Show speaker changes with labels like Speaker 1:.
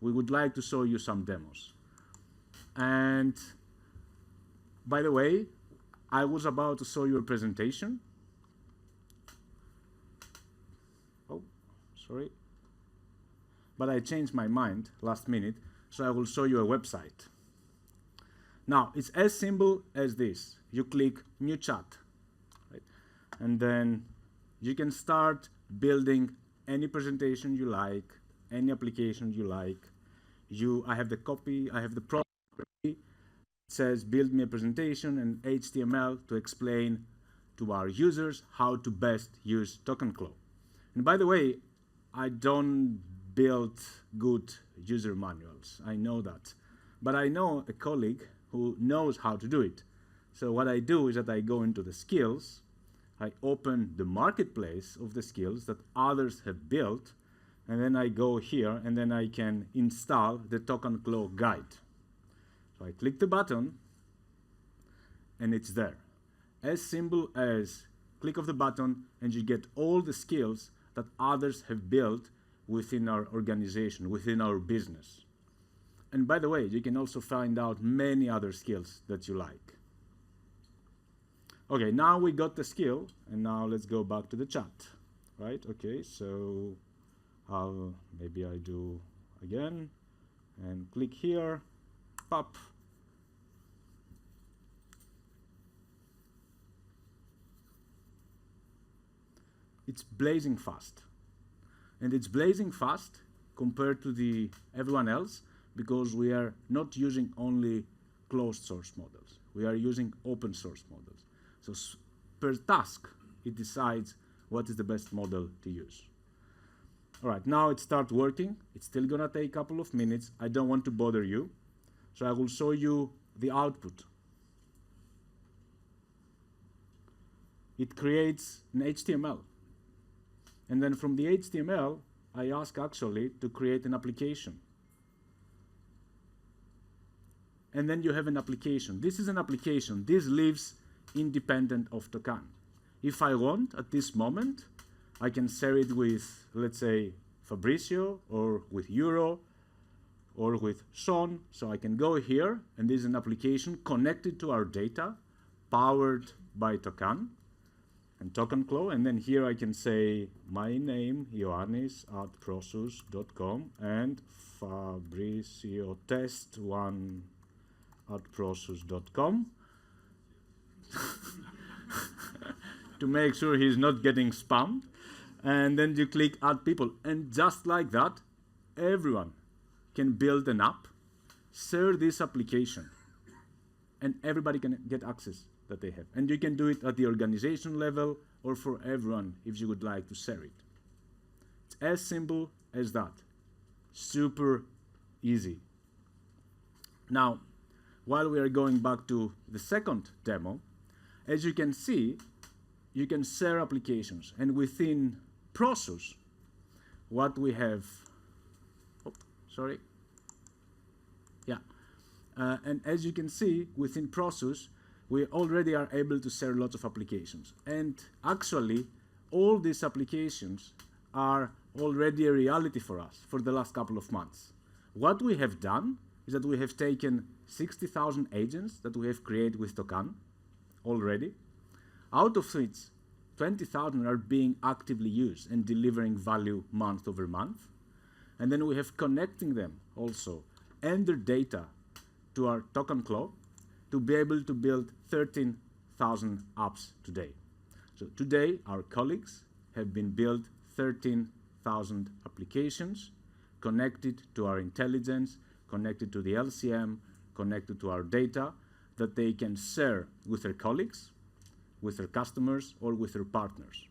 Speaker 1: we would like to show you some demos. And by the way, I was about to show you a presentation. Oh, sorry. But I changed my mind last minute, so I will show you a website. Now, it's as simple as this. You click New Chat, right? And then you can start building any presentation you like, any application you like. I have the copy, I have the product. It says build me a presentation and HTML to explain to our users how to best use ToqanClaw. And by the way, I don't build good user manuals. I know that. But I know a colleague who knows how to do it. So what I do is that I go into the skills, I open the marketplace of the skills that others have built, and then I go here, and then I can install the ToqanClaw guide. So I click the button, and it's there. As simple as click of the button, and you get all the skills that others have built within our organization, within our business. And by the way, you can also find out many other skills that you like. Okay, now we got the skill, and now let's go back to the chat, right? Okay, so maybe I do again, and click here, pop. It's blazing fast. And it's blazing fast compared to everyone else because we are not using only closed source models. We are using open source models. So per task, it decides what is the best model to use. All right, now it starts working. It's still going to take a couple of minutes. I don't want to bother you. So I will show you the output. It creates an HTML. And then from the HTML, I ask actually to create an application. And then you have an application. This is an application. This lives independent of Toqan. If I want, at this moment, I can share it with, let's say, Fabricio, or with Euro, or with Sean. So I can go here, and this is an application connected to our data, powered by Toqan and ToqanClaw. And then here I can say my name, Ioannis, @prosus.com, and Fabricio test1 @prosus.com. to make sure he's not getting spammed. And then you click Add People. And just like that, everyone can build an app, share this application, and everybody can get access that they have. And you can do it at the organization level or for everyone if you would like to share it. It's as simple as that. Super easy. Now, while we are going back to the second demo, as you can see, you can share applications. And within Prosus, what we have, and as you can see, within Prosus, we already are able to share lots of applications. And actually, all these applications are already a reality for us for the last couple of months. What we have done is that we have taken 60,000 agents that we have created with Toqan already, out of which 20,000 are being actively used and delivering value month over month. And then we have connecting them also and their data to our ToqanClaw to be able to build 13,000 apps today. So today, our colleagues have been built 13,000 applications connected to our intelligence, connected to the LCM, connected to our data that they can share with their colleagues, with their customers, or with their partners.